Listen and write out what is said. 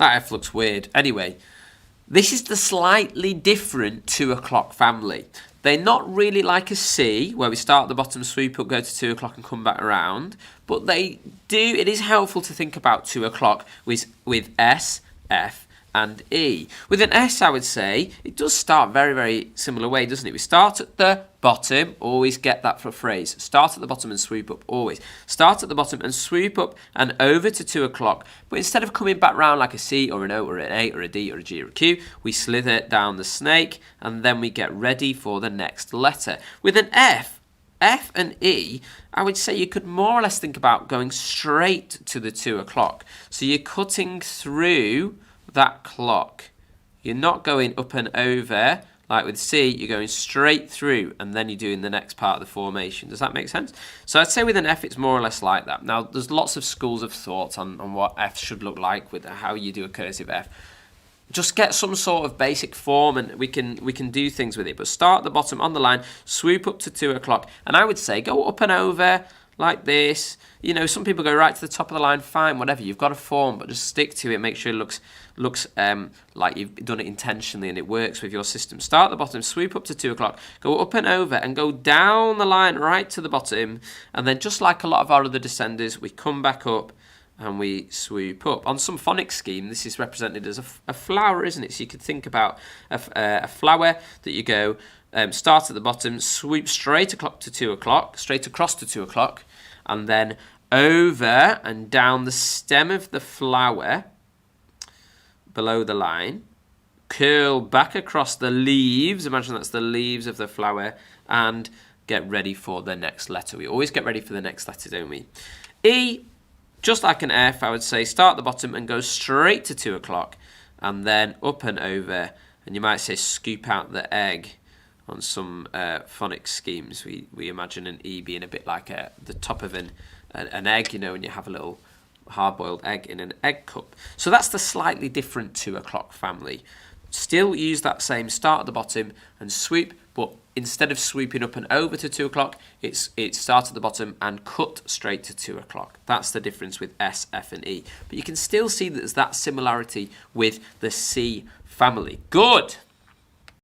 That F looks weird. Anyway, this is the slightly different 2 o'clock family. They're not really like a C, where we start at the bottom, sweep up, go to 2 o'clock and come back around. But they do, it is helpful to think about 2 o'clock with S, F, and E. With an S, I would say, it does start very, very similar way, doesn't it? We start at the bottom, always get that for a phrase. Start at the bottom and sweep up, always. Start at the bottom and sweep up and over to 2 o'clock. But instead of coming back round like a C or an O or an A or a D or a G or a Q, we slither down the snake and then we get ready for the next letter. With an F and E, I would say you could more or less think about going straight to the 2 o'clock. So you're cutting through that clock. You're not going up and over like with C, you're going straight through and then you're doing the next part of the formation. Does that make sense? So I'd say with an F it's more or less like that. Now there's lots of schools of thought on what F should look like with how you do a cursive F. Just get some sort of basic form and we can do things with it. But start at the bottom on the line, swoop up to 2 o'clock, and I would say go up and over like this. You know, some people go right to the top of the line, fine, whatever. You've got a form, but just stick to it. Make sure it looks like you've done it intentionally and it works with your system. Start at the bottom, sweep up to 2 o'clock, go up and over and go down the line right to the bottom. And then just like a lot of our other descenders, we come back up and we swoop up. On some phonics scheme, this is represented as a flower, isn't it? So you could think about a flower that you go, start at the bottom, swoop straight across to 2 o'clock, and then over and down the stem of the flower below the line, curl back across the leaves, imagine that's the leaves of the flower, and get ready for the next letter. We always get ready for the next letter, don't we? E, just like an F, I would say start at the bottom and go straight to 2 o'clock, and then up and over, and you might say scoop out the egg. On some phonics schemes, we imagine an E being a bit like the top of an egg, you know, when you have a little hard-boiled egg in an egg cup. So that's the slightly different 2 o'clock family. Still use that same start at the bottom and sweep, but instead of sweeping up and over to 2 o'clock, it's start at the bottom and cut straight to 2 o'clock. That's the difference with S, F, and E. But you can still see that there's that similarity with the C family. Good!